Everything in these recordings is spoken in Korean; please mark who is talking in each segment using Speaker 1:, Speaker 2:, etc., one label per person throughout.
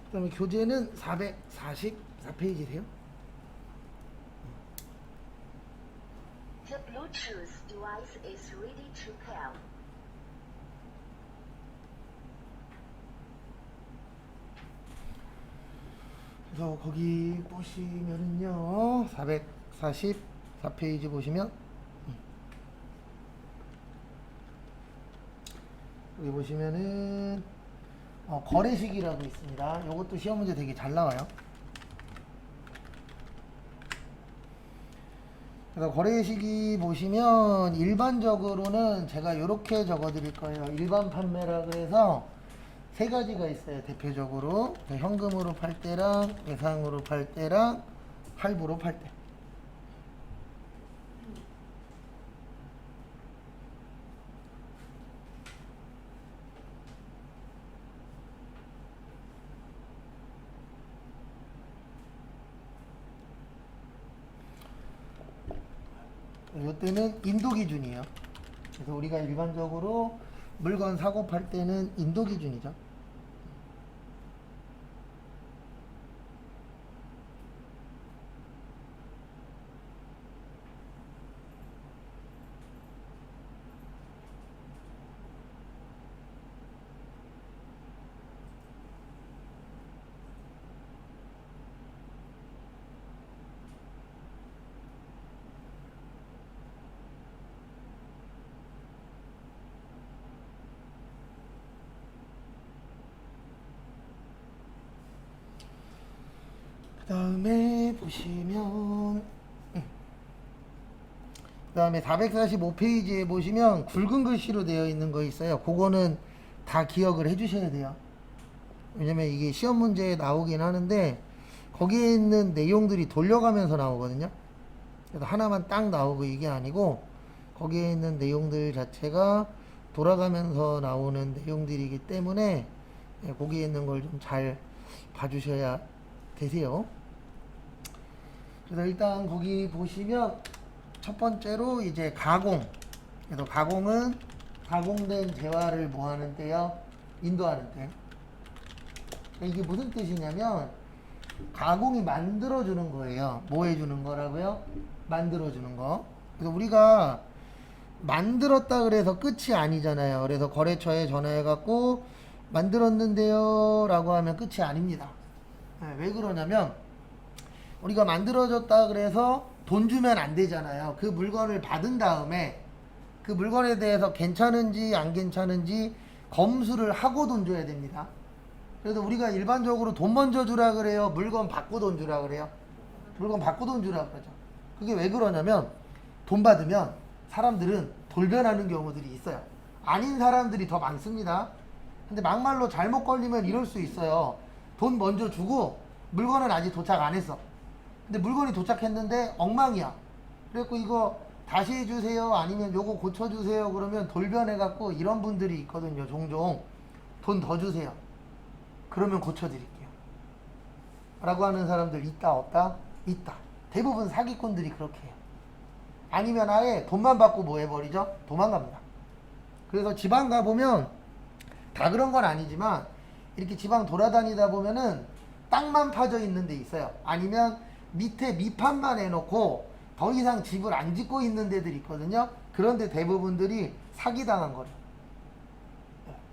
Speaker 1: 그 다음에 교재는 444페이지세요.
Speaker 2: The Bluetooth device is ready to pair.
Speaker 1: 그래서 거기 보시면은요 444페이지 보시면 여기 보시면은 거래식이라고 있습니다. 이것도 시험 문제 되게 잘 나와요. 그래서 거래식이 보시면 일반적으로는 제가 이렇게 적어 드릴 거예요. 일반 판매라 그래서 세 가지가 있어요. 대표적으로 현금으로 팔 때랑 외상으로 팔 때랑 할부로 팔 때. 이때는 인도 기준이에요. 그래서 우리가 일반적으로 물건 사고 팔 때는 인도 기준이죠. 그 다음에 보시면 그 다음에 445페이지에 보시면 굵은 글씨로 되어 있는 거 있어요. 그거는 다 기억을 해 주셔야 돼요. 왜냐면 이게 시험 문제에 나오긴 하는데 거기에 있는 내용들이 돌려가면서 나오거든요. 그래서 하나만 딱 나오고 이게 아니고 거기에 있는 내용들 자체가 돌아가면서 나오는 내용들이기 때문에 거기에 있는 걸 좀 잘 봐주셔야 되세요. 그래서 일단 거기 보시면 첫 번째로 이제 가공. 그래서 가공은 가공된 재화를 뭐 하는 때요? 인도하는 때. 이게 무슨 뜻이냐면 가공이 만들어주는 거예요. 뭐 해주는 거라고요? 만들어주는 거. 그래서 우리가 만들었다 그래서 끝이 아니잖아요. 그래서 거래처에 전화해갖고 만들었는데요 라고 하면 끝이 아닙니다. 왜 그러냐면 우리가 만들어졌다 그래서 돈 주면 안 되잖아요. 그 물건을 받은 다음에 그 물건에 대해서 괜찮은지 안 괜찮은지 검수를 하고 돈 줘야 됩니다. 그래서 우리가 일반적으로 돈 먼저 주라 그래요? 물건 받고 돈 주라 그래요? 물건 받고 돈 주라 그러죠. 그게 왜 그러냐면 돈 받으면 사람들은 돌변하는 경우들이 있어요. 아닌 사람들이 더 많습니다. 근데 막말로 잘못 걸리면 이럴 수 있어요. 돈 먼저 주고 물건은 아직 도착 안 했어. 근데 물건이 도착했는데 엉망이야. 그래갖고 이거 다시 해주세요. 아니면 요거 고쳐주세요. 그러면 돌변해갖고 이런 분들이 있거든요. 종종 돈 더 주세요. 그러면 고쳐드릴게요. 라고 하는 사람들 있다 없다? 있다. 대부분 사기꾼들이 그렇게 해요. 아니면 아예 돈만 받고 뭐 해버리죠? 도망갑니다. 그래서 지방 가보면 다 그런 건 아니지만 이렇게 지방 돌아다니다 보면은 땅만 파져 있는 데 있어요. 아니면 밑에 밑판만 해놓고 더 이상 집을 안 짓고 있는 데들이 있거든요. 그런데 대부분들이 사기당한 거예요.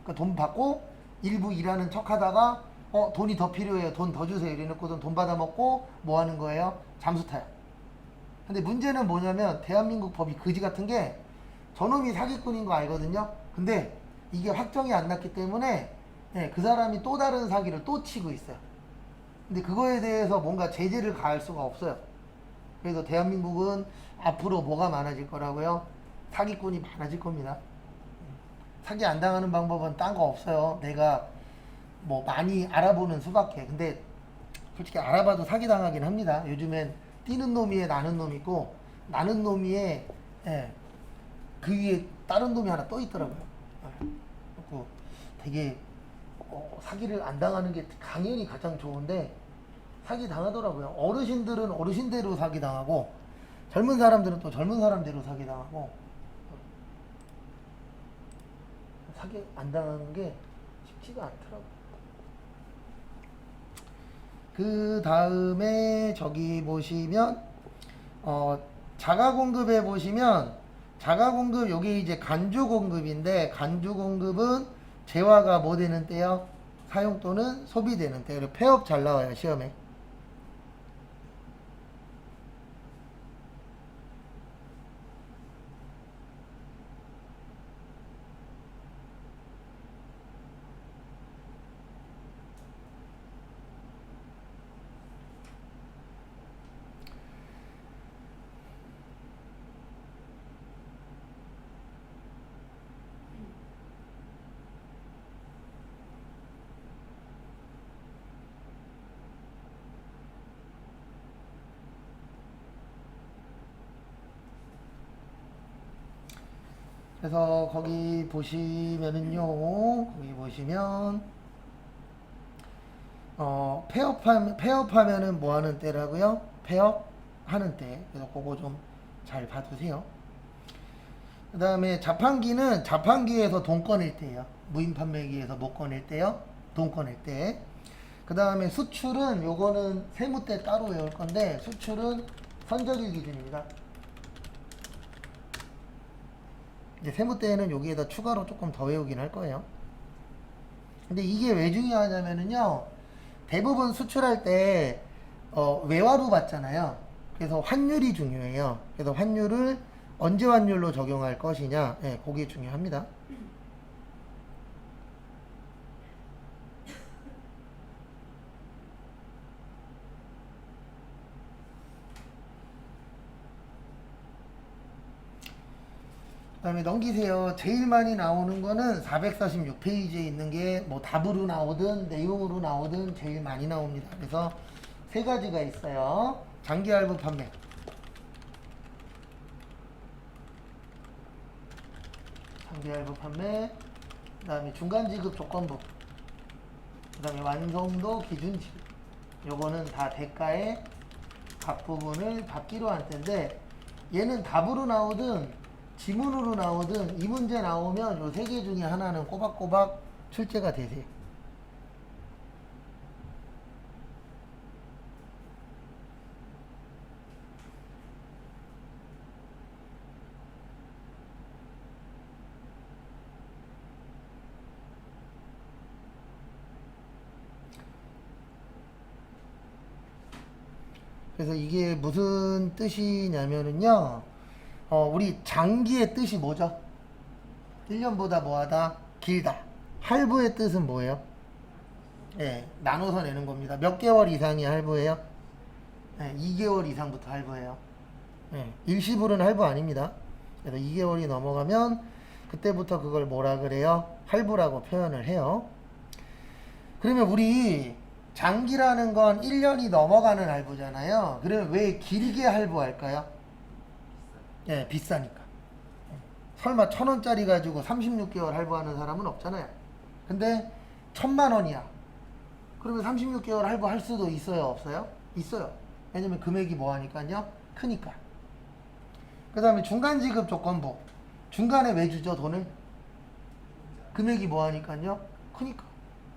Speaker 1: 그러니까 돈 받고 일부 일하는 척 하다가 돈이 더 필요해요. 돈 더 주세요. 이래놓고선 돈 받아먹고 뭐 하는 거예요? 잠수 타요. 근데 문제는 뭐냐면 대한민국 법이 거지 같은 게 저놈이 사기꾼인 거 알거든요. 근데 이게 확정이 안 났기 때문에 그 사람이 또 다른 사기를 또 치고 있어요. 근데 그거에 대해서 뭔가 제재를 가할 수가 없어요. 그래서 대한민국은 앞으로 뭐가 많아질 거라고요? 사기꾼이 많아질 겁니다. 사기 안 당하는 방법은 딴 거 없어요. 내가 뭐 많이 알아보는 수밖에. 근데 솔직히 알아봐도 사기 당하긴 합니다. 요즘엔 뛰는 놈이에 나는 놈 있고 나는 놈이에 그 위에 다른 놈이 하나 떠 있더라고요. 그래서 되게 사기를 안 당하는 게 당연히 가장 좋은데 사기 당하더라고요. 어르신들은 어르신대로 사기 당하고 젊은 사람들은 또 젊은 사람대로 사기 당하고 사기 안 당하는 게 쉽지가 않더라고요. 그 다음에 저기 보시면 자가 공급에 보시면 자가 공급 요게 이제 간주 공급인데 간주 공급은 재화가 뭐 되는 때요? 사용 또는 소비되는 때. 그리고 폐업 잘 나와요 시험에. 그래서 거기 보시면은요, 거기 보시면 폐업하면은 뭐 하는 때라고요? 폐업하는 때. 그래서 그거 좀 잘 봐두세요. 그 다음에 자판기에서 돈 꺼낼 때예요. 무인 판매기에서 못 꺼낼 때요. 돈 꺼낼 때. 그 다음에 수출은 요거는 세무 때 따로 외울 건데 수출은 선적일 기준입니다. 이제 세무 때에는 여기에다 추가로 조금 더 외우긴 할 거예요. 근데 이게 왜 중요하냐면은요, 대부분 수출할 때 외화로 받잖아요. 그래서 환율이 중요해요. 그래서 환율을 언제 환율로 적용할 것이냐, 예, 그게 중요합니다. 그 다음에 넘기세요. 제일 많이 나오는 거는 446페이지에 있는 게 뭐 답으로 나오든 내용으로 나오든 제일 많이 나옵니다. 그래서 세 가지가 있어요. 장기 할부 판매, 장기 할부 판매, 그 다음에 중간 지급 조건부, 그 다음에 완성도 기준 지급. 요거는 다 대가의 앞부분을 받기로 한 텐데, 얘는 답으로 나오든 지문으로 나오든 이 문제 나오면 요 세 개 중에 하나는 꼬박꼬박 출제가 되세요. 그래서 이게 무슨 뜻이냐면은요, 우리 장기의 뜻이 뭐죠? 1년보다 뭐하다? 길다. 할부의 뜻은 뭐예요? 예, 나눠서 내는 겁니다. 몇 개월 이상이 할부예요? 예, 2개월 이상부터 할부예요. 예, 일시불은 할부 아닙니다. 그래서 2개월이 넘어가면 그때부터 그걸 뭐라 그래요? 할부라고 표현을 해요. 그러면 우리 장기라는 건 1년이 넘어가는 할부잖아요. 그러면 왜 길게 할부할까요? 예, 비싸니까. 설마 1,000원짜리 가지고 36개월 할부하는 사람은 없잖아요. 근데 1,000만 원이야. 그러면 36개월 할부할 수도 있어요, 없어요? 있어요. 왜냐면 금액이 뭐하니까요? 크니까. 그 다음에 중간지급 조건부. 중간에 왜 주죠, 돈을? 금액이 뭐하니까요? 크니까.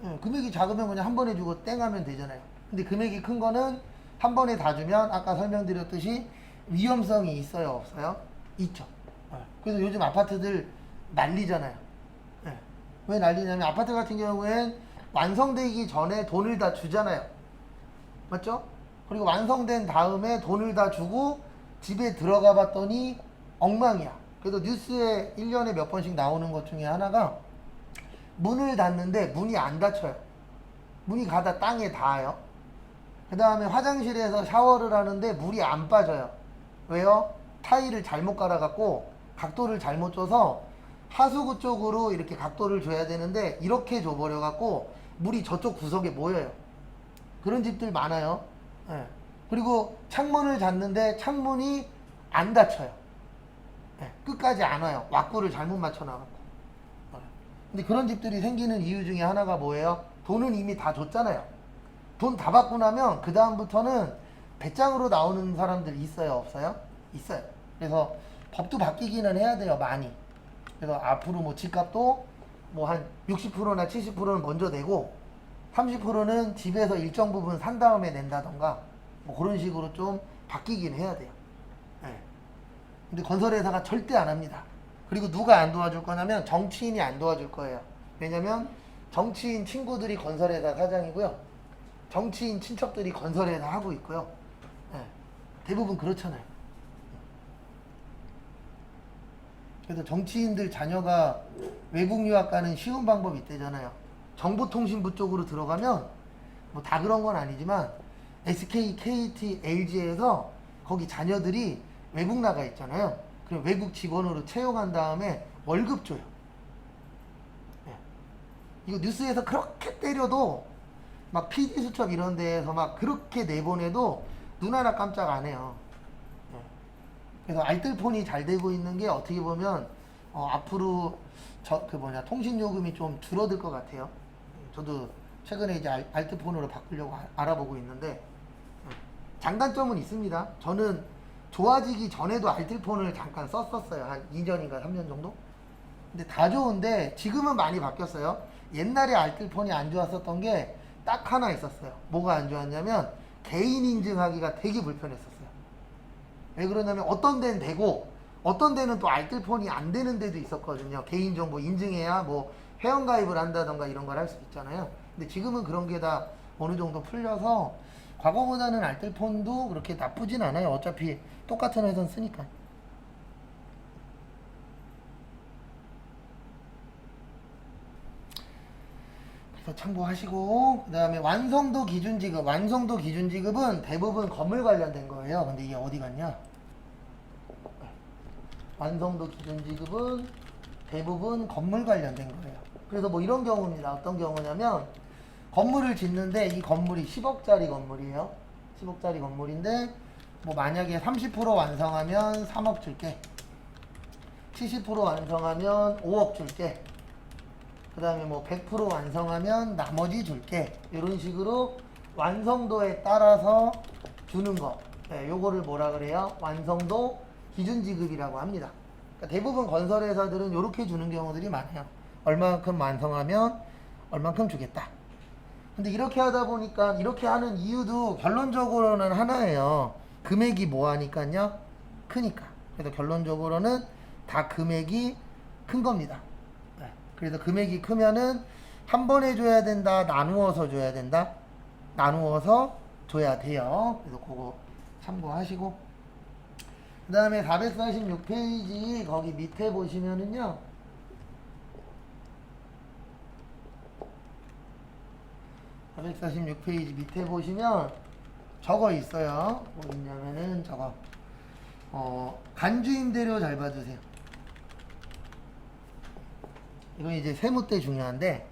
Speaker 1: 예, 금액이 작으면 그냥 한 번에 주고 땡 하면 되잖아요. 근데 금액이 큰 거는 한 번에 다 주면 아까 설명드렸듯이 위험성이 있어요, 없어요? 있죠. 예, 그래서 요즘 아파트들 난리잖아요. 예, 왜 난리냐면 아파트 같은 경우엔 완성되기 전에 돈을 다 주잖아요. 맞죠? 그리고 완성된 다음에 돈을 다 주고 집에 들어가 봤더니 엉망이야. 그래서 뉴스에 1년에 몇 번씩 나오는 것 중에 하나가 문을 닫는데 문이 안 닫혀요. 문이 가다 땅에 닿아요. 그 다음에 화장실에서 샤워를 하는데 물이 안 빠져요. 왜요? 타일을 잘못 갈아갖고 각도를 잘못 줘서 하수구 쪽으로 이렇게 각도를 줘야 되는데 이렇게 줘버려갖고 물이 저쪽 구석에 모여요. 그런 집들 많아요. 예. 그리고 창문을 닫는데 창문이 안 닫혀요. 예. 끝까지 안 와요. 왁구를 잘못 맞춰놔갖고. 근데 그런 집들이 생기는 이유 중에 하나가 뭐예요? 돈은 이미 다 줬잖아요. 돈 다 받고 나면 그 다음부터는 배짱으로 나오는 사람들 있어요, 없어요? 있어요. 그래서 법도 바뀌기는 해야 돼요, 많이. 그래서 앞으로 뭐 집값도 뭐 한 60%나 70%는 먼저 내고 30%는 집에서 일정 부분 산 다음에 낸다던가 뭐 그런 식으로 좀 바뀌긴 해야 돼요. 예. 근데 건설회사가 절대 안 합니다. 그리고 누가 안 도와줄 거냐면 정치인이 안 도와줄 거예요. 왜냐면 정치인 친구들이 건설회사 사장이고요. 정치인 친척들이 건설회사 하고 있고요. 예. 대부분 그렇잖아요. 그래서 정치인들 자녀가 외국 유학 가는 쉬운 방법이 있대잖아요. 정보통신부 쪽으로 들어가면 뭐 다 그런 건 아니지만 SK, KT, LG에서 거기 자녀들이 외국 나가 있잖아요. 그럼 외국 직원으로 채용한 다음에 월급 줘요. 예. 이거 뉴스에서 그렇게 때려도 막 PD수첩 이런 데에서 막 그렇게 내보내도 눈 하나 깜짝 안 해요. 예. 그래서 알뜰폰이 잘 되고 있는 게 어떻게 보면 앞으로 통신 요금이 좀 줄어들 것 같아요. 저도 최근에 이제 알뜰폰으로 바꾸려고 알아보고 있는데 장단점은 있습니다. 저는 좋아지기 전에도 알뜰폰을 잠깐 썼었어요. 한 2년인가 3년 정도? 근데 다 좋은데 지금은 많이 바뀌었어요. 옛날에 알뜰폰이 안 좋았었던 게 딱 하나 있었어요. 뭐가 안 좋았냐면 개인 인증하기가 되게 불편했었어요. 왜 그러냐면 어떤 데는 되고 어떤 데는 또 알뜰폰이 안 되는 데도 있었거든요. 개인정보 인증해야 뭐 회원가입을 한다던가 이런 걸 할 수 있잖아요. 근데 지금은 그런 게 다 어느 정도 풀려서 과거보다는 알뜰폰도 그렇게 나쁘진 않아요. 어차피 똑같은 회선 쓰니까. 그래서 참고하시고, 그 다음에 완성도 기준지급. 완성도 기준지급은 대부분 건물 관련된 거예요. 근데 이게 어디 갔냐? 완성도 기준지급은 대부분 건물 관련된 거예요. 그래서 뭐 이런 경우입니다. 어떤 경우냐면 건물을 짓는데 이 건물이 10억짜리 건물이에요. 10억짜리 건물인데 뭐 만약에 30% 완성하면 3억 줄게. 70% 완성하면 5억 줄게. 그 다음에 뭐 100% 완성하면 나머지 줄게. 이런 식으로 완성도에 따라서 주는 거. 네, 요거를 뭐라 그래요? 완성도 기준지급이라고 합니다. 그러니까 대부분 건설회사들은 이렇게 주는 경우들이 많아요. 얼마만큼 완성하면 얼만큼 주겠다. 근데 이렇게 하다 보니까 이렇게 하는 이유도 결론적으로는 하나예요. 금액이 뭐하니까요? 크니까. 그래서 결론적으로는 다 금액이 큰 겁니다. 네. 그래서 금액이 크면은 한 번에 줘야 된다, 나누어서 줘야 된다. 나누어서 줘야 돼요. 그래서 그거 참고하시고. 그 다음에 446페이지 거기 밑에 보시면은요. 446페이지 밑에 보시면 저거 있어요. 뭐 있냐면은 저거 간주임대료 잘 봐주세요. 이건 이제 세무 때 중요한데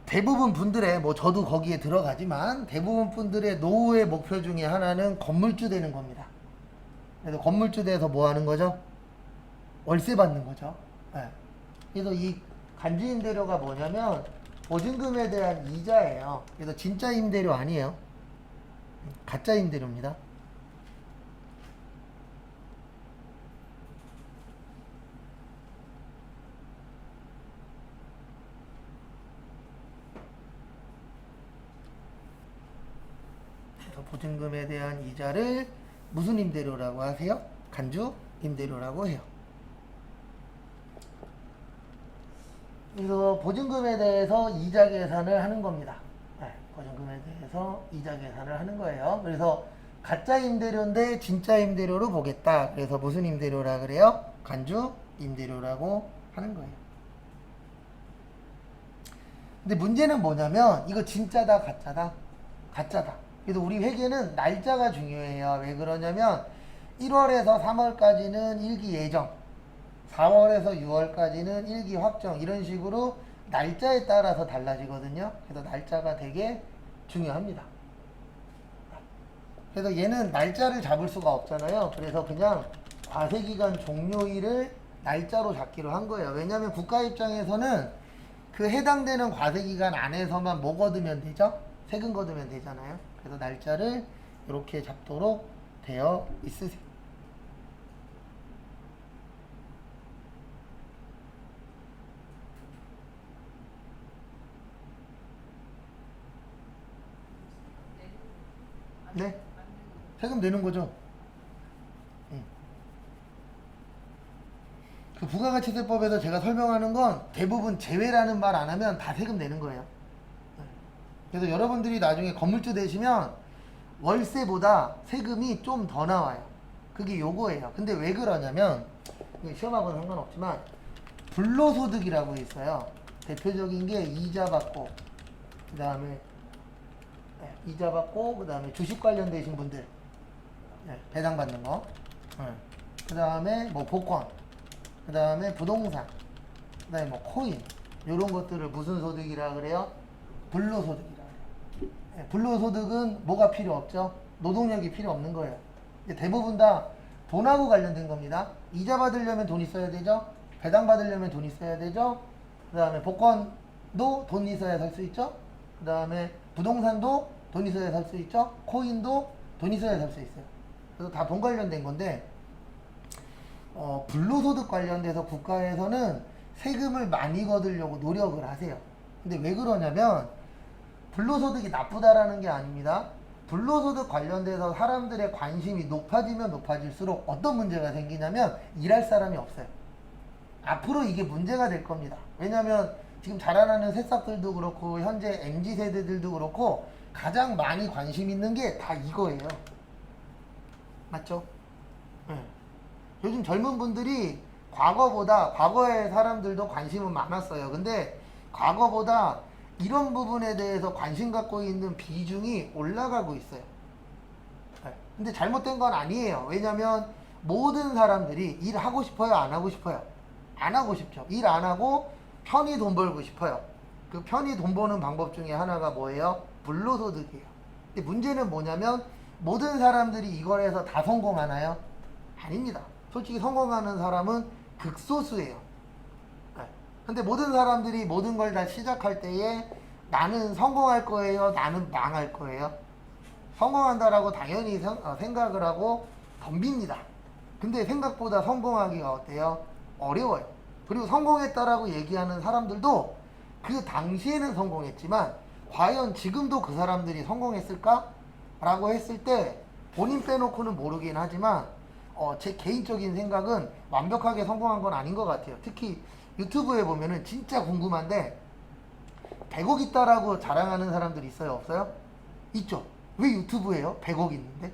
Speaker 1: 대부분 분들의 뭐 저도 거기에 들어가지만 대부분 분들의 노후의 목표 중에 하나는 건물주 되는 겁니다. 그래서 건물주 돼서 뭐 하는 거죠? 월세 받는 거죠. 네. 그래서 이 간주임대료가 뭐냐면 보증금에 대한 이자예요. 그래서 진짜 임대료 아니에요. 가짜 임대료입니다. 그래서 보증금에 대한 이자를 무슨 임대료라고 하세요? 간주 임대료라고 해요. 그래서 보증금에 대해서 이자 계산을 하는 겁니다. 네, 보증금에 대해서 이자 계산을 하는 거예요. 그래서 가짜 임대료인데 진짜 임대료로 보겠다. 그래서 무슨 임대료라 그래요? 간주 임대료라고 하는 거예요. 근데 문제는 뭐냐면 이거 진짜다 가짜다? 가짜다. 그래서 우리 회계는 날짜가 중요해요. 왜 그러냐면 1월에서 3월까지는 일기 예정, 4월에서 6월까지는 일기 확정, 이런 식으로 날짜에 따라서 달라지거든요. 그래서 날짜가 되게 중요합니다. 그래서 얘는 날짜를 잡을 수가 없잖아요. 그래서 그냥 과세기간 종료일을 날짜로 잡기로 한 거예요. 왜냐하면 국가 입장에서는 그 해당되는 과세기간 안에서만 뭐 거두면 되죠? 세금 거두면 되잖아요. 그래서 날짜를 이렇게 잡도록 되어 있으세요. 네? 세금 내는 거죠. 그 부가가치세법에서 제가 설명하는 건 대부분 제외라는 말 안 하면 다 세금 내는 거예요. 그래서 여러분들이 나중에 건물주 되시면 월세보다 세금이 좀 더 나와요. 그게 요거예요. 근데 왜 그러냐면 시험하고는 상관없지만 불로소득이라고 있어요. 대표적인 게 이자 받고 그 다음에 이자 받고 그 다음에 주식 관련되신 분들 배당 받는 거 그 다음에 뭐 복권 그 다음에 부동산 그 다음에 뭐 코인 요런 것들을 무슨 소득이라 그래요? 불로소득이라 그래요. 불로소득은 뭐가 필요 없죠? 노동력이 필요 없는 거예요. 대부분 다 돈하고 관련된 겁니다. 이자 받으려면 돈 있어야 되죠? 배당 받으려면 돈 있어야 되죠? 그 다음에 복권도 돈 있어야 살 수 있죠? 그 다음에 부동산도 돈 있어야 살 수 있죠? 코인도 돈 있어야 살 수 있어요. 그래서 다 돈 관련된 건데 불로소득 관련돼서 국가에서는 세금을 많이 거두려고 노력을 하세요. 근데 왜 그러냐면 불로소득이 나쁘다라는 게 아닙니다. 불로소득 관련돼서 사람들의 관심이 높아지면 높아질수록 어떤 문제가 생기냐면 일할 사람이 없어요. 앞으로 이게 문제가 될 겁니다. 왜냐면 지금 자라나는 새싹들도 그렇고 현재 MZ세대들도 그렇고 가장 많이 관심 있는 게 다 이거예요. 맞죠? 네. 요즘 젊은 분들이 과거의 사람들도 관심은 많았어요. 근데 과거보다 이런 부분에 대해서 관심 갖고 있는 비중이 올라가고 있어요. 네. 근데 잘못된 건 아니에요. 왜냐면 모든 사람들이 일하고 싶어요? 안 하고 싶어요? 안 하고 싶죠. 일 안 하고 편히 돈 벌고 싶어요. 그 편히 돈 버는 방법 중에 하나가 뭐예요? 불로소득이에요. 근데 문제는 뭐냐면 모든 사람들이 이걸 해서 다 성공하나요? 아닙니다. 솔직히 성공하는 사람은 극소수예요. 네. 근데 모든 사람들이 모든 걸 다 시작할 때에 나는 성공할 거예요? 나는 망할 거예요? 성공한다라고 당연히 생각을 하고 덤빕니다. 근데 생각보다 성공하기가 어때요? 어려워요. 그리고 성공했다라고 얘기하는 사람들도 그 당시에는 성공했지만 과연 지금도 그 사람들이 성공했을까? 라고 했을 때 본인 빼놓고는 모르긴 하지만 제 개인적인 생각은 완벽하게 성공한 건 아닌 것 같아요. 특히 유튜브에 보면은 진짜 궁금한데 100억 있다라고 자랑하는 사람들 있어요? 없어요? 있죠. 왜 유튜브예요? 100억 있는데?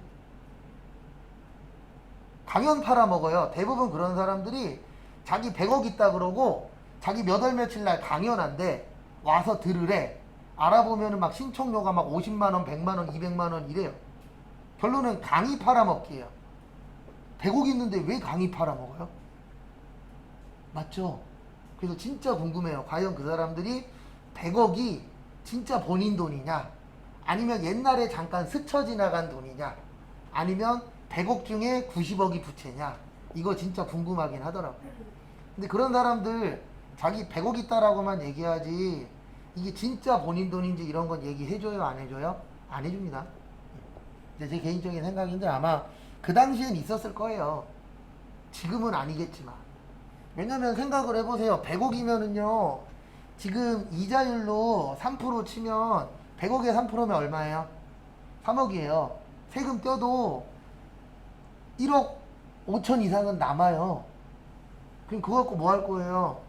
Speaker 1: 강연 팔아먹어요. 대부분 그런 사람들이 자기 100억 있다 그러고 자기 몇 월 며칠 날 강연한데 와서 들으래. 알아보면은 막 신청료가 막 50만원, 100만원, 200만원 이래요. 결론은 강의 팔아먹기예요. 100억 있는데 왜 강의 팔아먹어요? 맞죠? 그래서 진짜 궁금해요. 과연 그 사람들이 100억이 진짜 본인 돈이냐? 아니면 옛날에 잠깐 스쳐 지나간 돈이냐? 아니면 100억 중에 90억이 부채냐? 이거 진짜 궁금하긴 하더라고요. 근데 그런 사람들 자기 100억 있다라고만 얘기하지 이게 진짜 본인 돈인지 이런 건 얘기해줘요? 안 해줘요? 안 해줍니다. 이제 제 개인적인 생각인데 아마 그 당시엔 있었을 거예요. 지금은 아니겠지만. 왜냐면 생각을 해보세요. 100억이면은요 지금 이자율로 3% 치면 100억에 3%면 얼마예요? 3억이에요. 세금 떼도 1억 5천 이상은 남아요. 그럼 그거 갖고 뭐 할 거예요?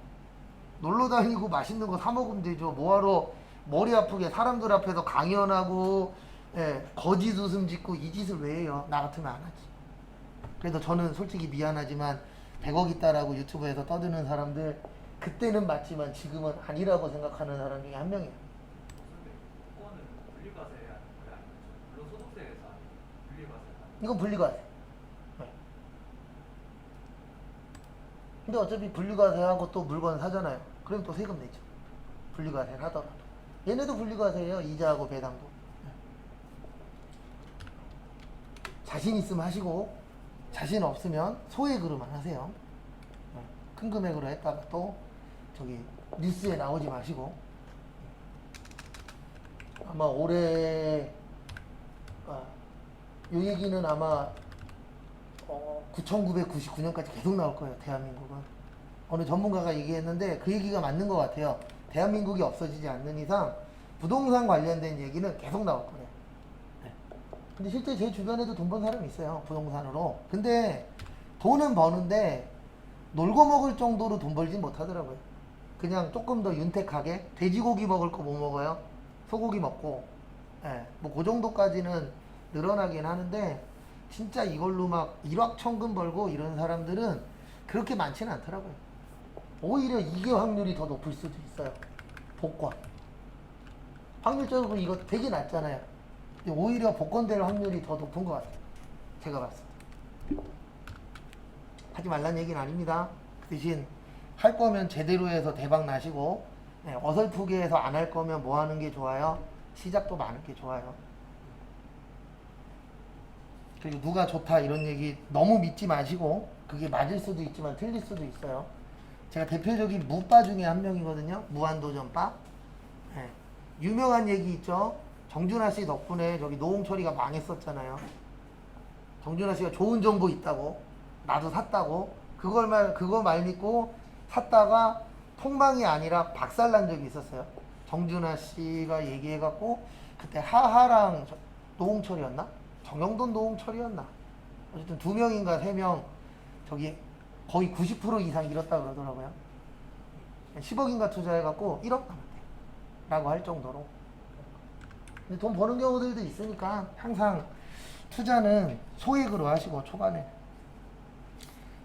Speaker 1: 놀러 다니고 맛있는 거 사 먹으면 되죠. 뭐하러 머리 아프게 사람들 앞에서 강연하고 거짓 웃음 짓고 이 짓을 왜 해요? 나 같으면 안 하지. 그래서 저는 솔직히 미안하지만 100억 있다라고 유튜브에서 떠드는 사람들 그때는 맞지만 지금은 아니라고 생각하는 사람 중에 한 명이에요.
Speaker 3: 복권은 분리과세 하는 거야? 아니면 불로소득세에서 분리과세?
Speaker 1: 이건 분리과세. 네. 근데 어차피 분리과세하고 또 물건 사잖아요. 그럼 또 세금 내죠. 분리과세를 하더라도. 얘네도 분리과세예요. 이자하고 배당도. 네. 자신 있으면 하시고 자신 없으면 소액으로만 하세요. 네. 큰 금액으로 했다가 또 저기 뉴스에 나오지 마시고. 아마 올해 이 얘기는 아마 1999년까지 계속 나올 거예요. 대한민국은. 어느 전문가가 얘기했는데 그 얘기가 맞는 것 같아요. 대한민국이 없어지지 않는 이상 부동산 관련된 얘기는 계속 나올 거예요. 네. 근데 실제 제 주변에도 돈 번 사람이 있어요. 부동산으로. 근데 돈은 버는데 놀고 먹을 정도로 돈 벌진 못하더라고요. 그냥 조금 더 윤택하게 돼지고기 먹을 거 뭐 먹어요? 소고기 먹고 예, 뭐 그 정도까지는 늘어나긴 하는데 진짜 이걸로 막 일확천금 벌고 이런 사람들은 그렇게 많지는 않더라고요. 오히려 이게 확률이 더 높을 수도 있어요. 복권. 확률적으로 이거 되게 낮잖아요. 근데 오히려 복권 될 확률이 더 높은 것 같아요. 제가 봤을 때. 하지 말란 얘기는 아닙니다. 그 대신 할 거면 제대로 해서 대박 나시고 네, 어설프게 해서 안 할 거면 뭐 하는 게 좋아요? 시작도 많은 게 좋아요. 그리고 누가 좋다 이런 얘기 너무 믿지 마시고 그게 맞을 수도 있지만 틀릴 수도 있어요. 제가 대표적인 무빠 중에 한 명이거든요. 무한도전빠. 네. 유명한 얘기 있죠. 정준하 씨 덕분에 저기 노홍철이가 망했었잖아요. 정준하 씨가 좋은 정보 있다고 나도 샀다고 그거 말 믿고 샀다가 폭망이 아니라 박살난 적이 있었어요. 정준하 씨가 얘기해갖고 그때 하하랑 노홍철이었나? 정영돈 노홍철이었나? 어쨌든 2명인가 3명 저기 거의 90% 이상 잃었다 그러더라고요. 10억인가 투자해갖고 1억 남았대 라고 할 정도로. 근데 돈 버는 경우들도 있으니까 항상 투자는 소액으로 하시고 초반에.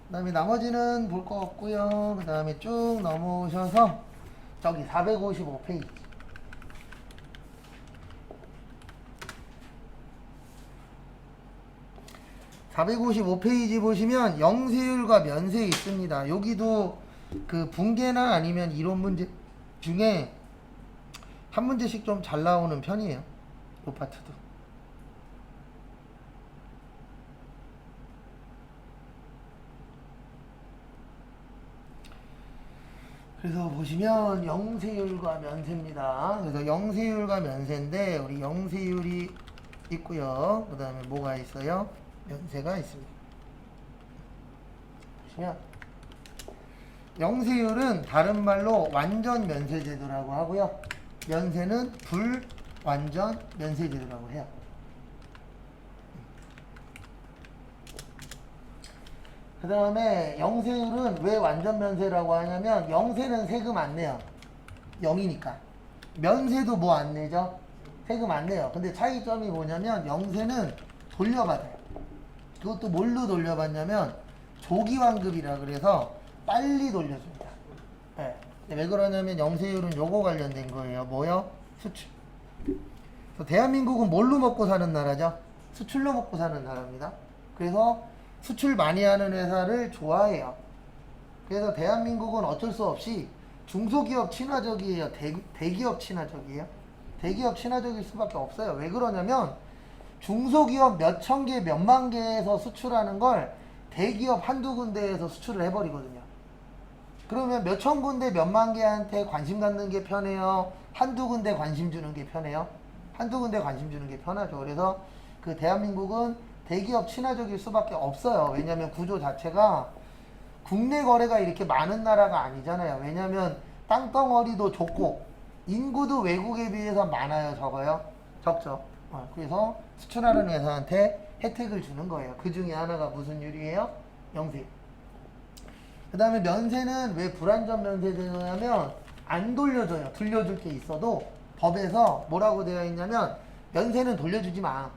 Speaker 1: 그 다음에 나머지는 볼 거 없고요. 그 다음에 쭉 넘어오셔서 저기 455페이지. (455페이지) 보시면 영세율과 면세 있습니다. 여기도 그 분계나 아니면 이론 문제 중에 한 문제씩 좀 잘 나오는 편이에요. 이 파트도. 그래서 보시면 영세율과 면세입니다. 그래서 영세율과 면세인데 우리 영세율이 있고요. 그 다음에 뭐가 있어요? 면세가 있습니다. 보시면 영세율은 다른 말로 완전 면세제도라고 하고요. 면세는 불완전 면세제도라고 해요. 그 다음에 영세율은 왜 완전 면세라고 하냐면 영세는 세금 안 내요. 0이니까. 면세도 뭐 안 내죠? 세금 안 내요. 근데 차이점이 뭐냐면 영세는 돌려받아요. 그것도 뭘로 돌려받냐면 조기환급이라 그래서 빨리 돌려줍니다. 네. 왜 그러냐면 영세율은 요거 관련된 거예요. 뭐요? 수출. 그래서 대한민국은 뭘로 먹고 사는 나라죠? 수출로 먹고 사는 나라입니다. 그래서 수출 많이 하는 회사를 좋아해요. 그래서 대한민국은 어쩔 수 없이 중소기업 친화적이에요? 대기업 친화적이에요? 대기업 친화적일 수밖에 없어요. 왜 그러냐면 중소기업 몇천 개, 몇만 개에서 수출하는 걸 대기업 한두 군데에서 수출을 해버리거든요. 그러면 몇천 군데, 몇만 개한테 관심 갖는 게 편해요? 한두 군데 관심 주는 게 편해요? 한두 군데 관심 주는 게 편하죠. 그래서 그 대한민국은 대기업 친화적일 수밖에 없어요. 왜냐하면 구조 자체가 국내 거래가 이렇게 많은 나라가 아니잖아요. 왜냐하면 땅덩어리도 좁고 인구도 외국에 비해서 많아요. 적어요? 적죠. 그래서 수출하는 회사한테 혜택을 주는 거예요. 그 중에 하나가 무슨 율이에요? 영세. 그 다음에 면세는 왜 불완전 면세되냐면 안 돌려줘요. 돌려줄 게 있어도 법에서 뭐라고 되어 있냐면 면세는 돌려주지 마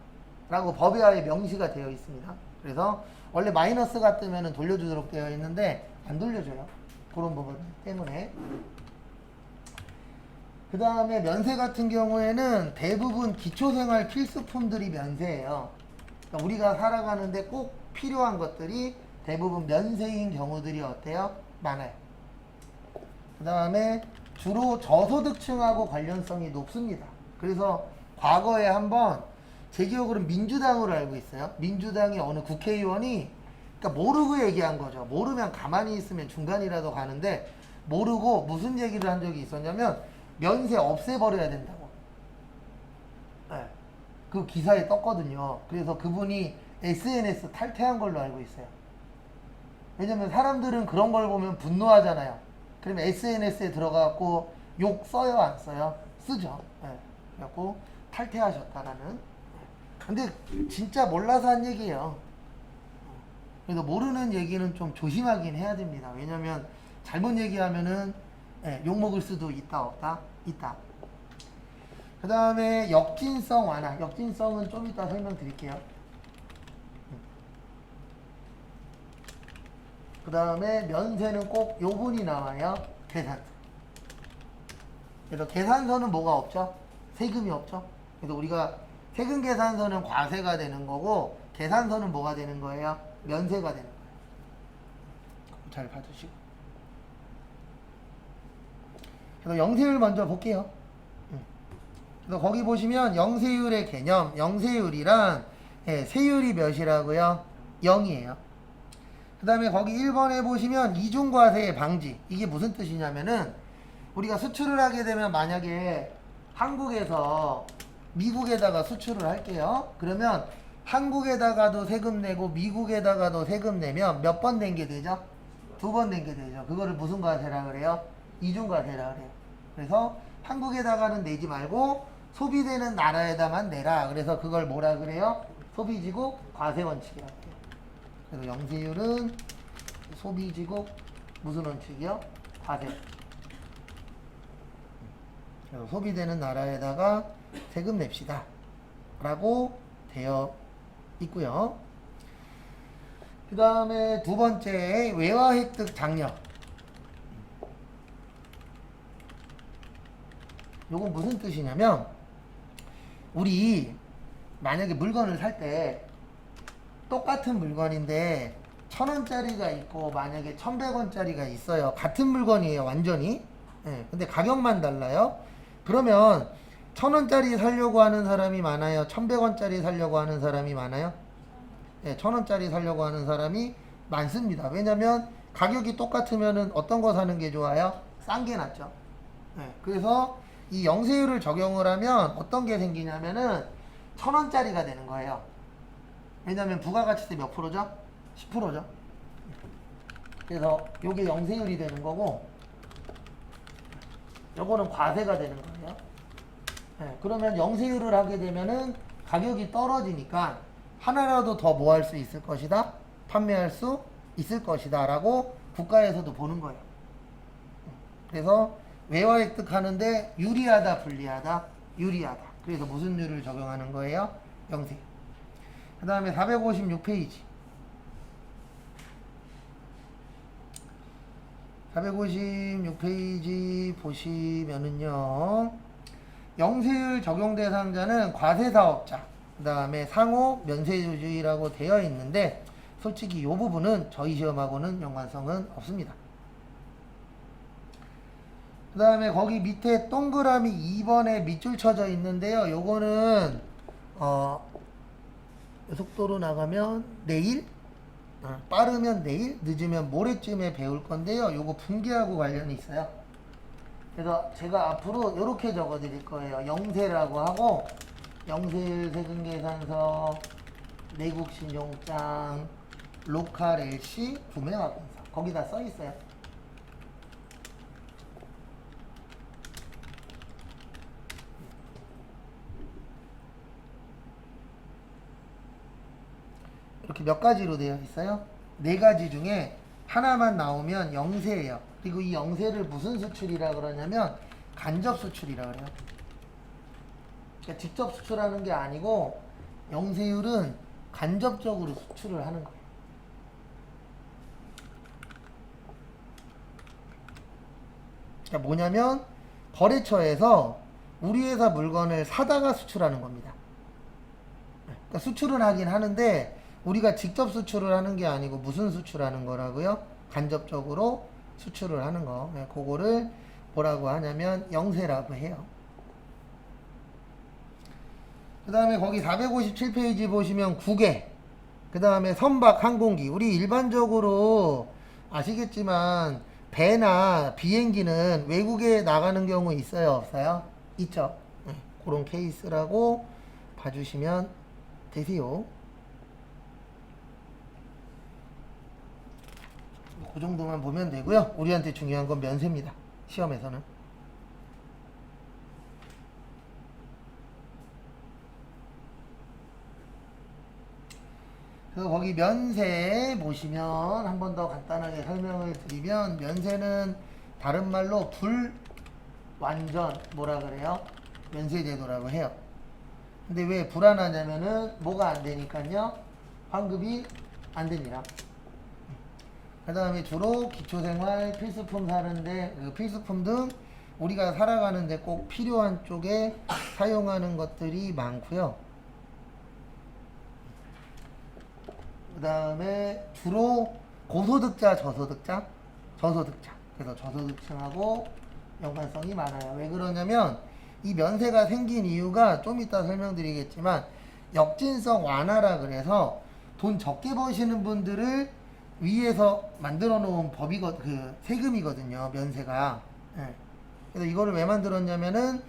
Speaker 1: 라고 법에 아예 명시가 되어 있습니다. 그래서 원래 마이너스가 뜨면 돌려주도록 되어 있는데 안 돌려줘요. 그런 부분 때문에. 그 다음에 면세 같은 경우에는 대부분 기초생활 필수품들이 면세예요. 그러니까 우리가 살아가는데 꼭 필요한 것들이 대부분 면세인 경우들이 어때요? 많아요. 그 다음에 주로 저소득층하고 관련성이 높습니다. 그래서 과거에 한번 제 기억으로는 민주당으로 알고 있어요. 민주당의 어느 국회의원이 그러니까 모르고 얘기한 거죠. 모르면 가만히 있으면 중간이라도 가는데 모르고 무슨 얘기를 한 적이 있었냐면 면세 없애버려야 된다고. 네. 그 기사에 떴거든요. 그래서 그분이 SNS 탈퇴한 걸로 알고 있어요. 왜냐면 사람들은 그런 걸 보면 분노하잖아요. 그러면 SNS에 들어가고 욕 써요, 안 써요? 쓰죠. 네. 그래갖고 탈퇴하셨다라는 근데 진짜 몰라서 한 얘기예요. 그래서 모르는 얘기는 좀 조심하긴 해야 됩니다. 왜냐면 잘못 얘기하면은 욕먹을 수도 있다 없다? 있다. 그 다음에 역진성 완화. 역진성은 좀 이따 설명드릴게요. 그 다음에 면세는 꼭 요분이 나와요. 계산서. 그래서 계산서는 뭐가 없죠? 세금이 없죠? 그래서 우리가 세금 계산서는 과세가 되는 거고 계산서는 뭐가 되는 거예요? 면세가 되는 거예요. 잘 봐주시고. 그래서 영세율 먼저 볼게요. 그래서 거기 보시면 영세율의 개념, 영세율이란 세율이 몇이라고요? 0이에요. 그 다음에 거기 1번에 보시면 이중과세 방지. 이게 무슨 뜻이냐면은 우리가 수출을 하게 되면 만약에 한국에서 미국에다가 수출을 할게요. 그러면 한국에다가도 세금 내고 미국에다가도 세금 내면 몇 번 낸 게 되죠? 2번 낸 게 되죠. 그거를 무슨 과세라 그래요? 이중과세라 그래요. 그래서 한국에다가는 내지 말고 소비되는 나라에다만 내라. 그래서 그걸 뭐라 그래요? 소비지국 과세 원칙이라고 해요. 그래서 영세율은 소비지국 무슨 원칙이요? 과세. 그래서 소비되는 나라에다가 세금 냅시다. 라고 되어 있고요. 그 다음에 두 번째 외화 획득 장려. 요건 무슨 뜻이냐면 우리 만약에 물건을 살 때 똑같은 물건인데 1,000원짜리가 있고 만약에 1,100원짜리가 있어요. 같은 물건이에요. 완전히. 근데 가격만 달라요. 그러면 1,000원짜리 사려고 하는 사람이 많아요. 1,100원짜리 사려고 하는 사람이 많아요. 1,000원짜리 사려고 하는 사람이 많습니다. 왜냐면 가격이 똑같으면은 어떤 거 사는 게 좋아요? 싼 게 낫죠. 그래서 이 영세율을 적용을 하면 어떤 게 생기냐면은 1,000원짜리가 되는 거예요. 왜냐면 부가가치세 몇 프로죠? 10%죠. 그래서 요게 영세율이 되는 거고 요거는 과세가 되는 거예요. 그러면 영세율을 하게 되면은 가격이 떨어지니까 하나라도 더 뭐 할 수 있을 것이다? 판매할 수 있을 것이다 라고 국가에서도 보는 거예요. 그래서 외화 획득하는데 유리하다 불리하다? 유리하다. 그래서 무슨 율을 적용하는 거예요? 영세. 그 다음에 456페이지 456페이지 보시면은요 영세율 적용 대상자는 과세사업자 그 다음에 상호 면세주의라고 되어 있는데 솔직히 이 부분은 저희 시험하고는 연관성은 없습니다. 그 다음에 거기 밑에 동그라미 2번에 밑줄 쳐져 있는데요. 요거는 속도로 나가면 내일 빠르면 내일 늦으면 모레쯤에 배울 건데요. 요거 분기하고 관련이 있어요. 그래서 제가 앞으로 이렇게 적어 드릴 거예요. 영세라고 하고 영세율 세금계산서 내국신용장 로컬 LC 구매화공사 거기다 써 있어요. 이렇게 몇 가지로 되어 있어요? 네 가지 중에 하나만 나오면 영세예요. 그리고 이 영세를 무슨 수출이라 그러냐면 간접 수출이라 그래요. 그러니까 직접 수출하는 게 아니고 영세율은 간접적으로 수출을 하는 거예요. 그러니까 뭐냐면 거래처에서 우리 회사 물건을 사다가 수출하는 겁니다. 그러니까 수출은 하긴 하는데 우리가 직접 수출을 하는 게 아니고 무슨 수출하는 거라고요? 간접적으로 수출을 하는 거. 그거를 뭐라고 하냐면 영세라고 해요. 그 다음에 거기 457페이지 보시면 국외 그 다음에 선박 항공기 우리 일반적으로 아시겠지만 배나 비행기는 외국에 나가는 경우 있어요 없어요? 있죠. 그런 케이스라고 봐주시면 되세요. 그 정도만 보면 되고요. 우리한테 중요한 건 면세입니다. 시험에서는. 그래서 거기 면세 보시면 한 번 더 간단하게 설명을 드리면 면세는 다른 말로 불완전 뭐라 그래요? 면세제도라고 해요. 근데 왜 불안하냐면은 뭐가 안 되니까요. 환급이 안 됩니다. 그 다음에 주로 기초생활 필수품 사는데 그 필수품 등 우리가 살아가는데 꼭 필요한 쪽에 사용하는 것들이 많고요. 그 다음에 주로 고소득자, 저소득자. 그래서 저소득층하고 연관성이 많아요. 왜 그러냐면 이 면세가 생긴 이유가 좀 이따 설명드리겠지만 역진성 완화라 그래서 돈 적게 버시는 분들을 위해서 만들어 놓은 그 세금이거든요. 면세가. 예. 그래서 이거를 왜 만들었냐면은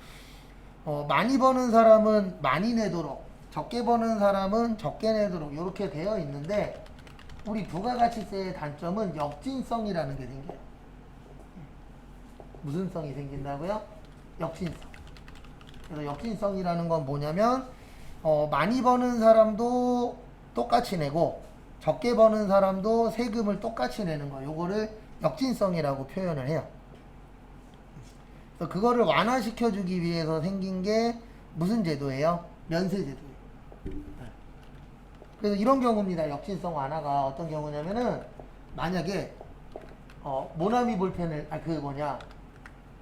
Speaker 1: 많이 버는 사람은 많이 내도록, 적게 버는 사람은 적게 내도록 이렇게 되어 있는데 우리 부가가치세의 단점은 역진성이라는 게 생겨요. 무슨 성이 생긴다고요? 역진성. 그래서 역진성이라는 건 뭐냐면 많이 버는 사람도 똑같이 내고 적게 버는 사람도 세금을 똑같이 내는 거. 요거를 역진성이라고 표현을 해요. 그래서 그거를 완화시켜 주기 위해서 생긴 게 무슨 제도예요? 면세제도예요. 그래서 이런 경우입니다. 역진성 완화가 어떤 경우냐면은 만약에 모나미 볼펜을